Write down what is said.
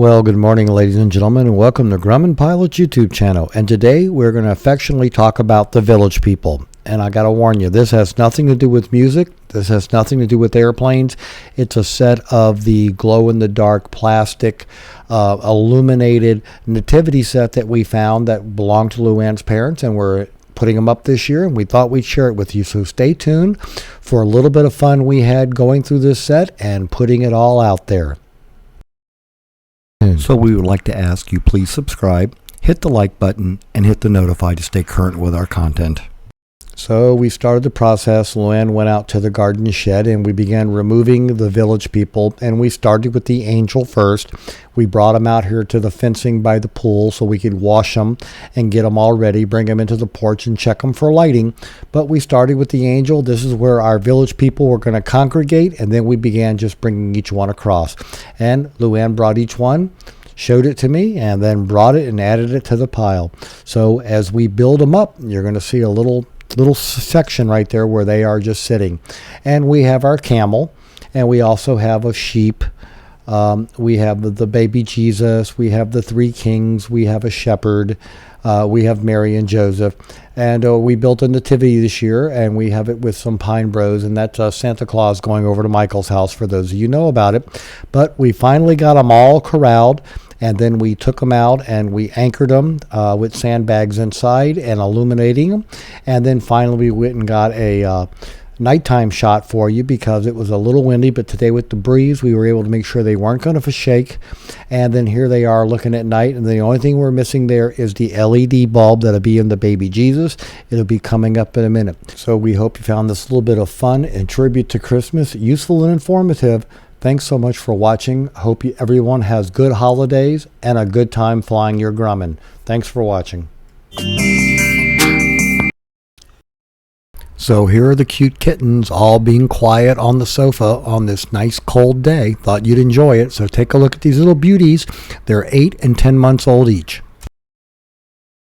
Well, good morning, ladies and gentlemen, and welcome to Grumman Pilot's YouTube channel. And today we're going to affectionately talk about the village people. And I got to warn you, this has nothing to do with music. This has nothing to do with airplanes. It's a set of the glow-in-the-dark plastic illuminated nativity set that we found that belonged to Luann's parents, and we're putting them up this year, and we thought we'd share it with you. So stay tuned for a little bit of fun we had going through this set and putting it all out there. So we would like to ask you please subscribe, hit the like button, and hit the notify to stay current with our content. So we started the process. Luann went out to the garden shed and we began removing the village people, and we started with the angel first. We brought them out here to the fencing by the pool so we could wash them and get them all ready, bring them into the porch and check them for lighting. But we started with the angel. This is where our village people were going to congregate, and then we began just bringing each one across. And Luann brought each one, showed it to me, and then brought it and added it to the pile. So as we build them up, you're going to see a little section right there where they are just sitting. And we have our camel, and we also have a sheep. We have the baby Jesus. We have the three kings. We have a shepherd. We have Mary and Joseph. And we built a nativity this year, and we have it with some pine bros, and that's Santa Claus going over to Michael's house, for those of you who know about it. But we finally got them all corralled, and then we took them out and we anchored them with sandbags inside and illuminating them. And then finally we went and got a nighttime shot for you because it was a little windy, but today with the breeze we were able to make sure they weren't going to shake. And then here they are looking at night, and the only thing we're missing there is the LED bulb that'll be in the baby Jesus. It'll be coming up in a minute. So we hope you found this little bit of fun and tribute to Christmas useful and informative. Thanks so much for watching. Hope everyone has good holidays and a good time flying your Grumman. Thanks for watching. So here are the cute kittens all being quiet on the sofa on this nice cold day. Thought you'd enjoy it. So take a look at these little beauties. They're 8 and 10 months old each.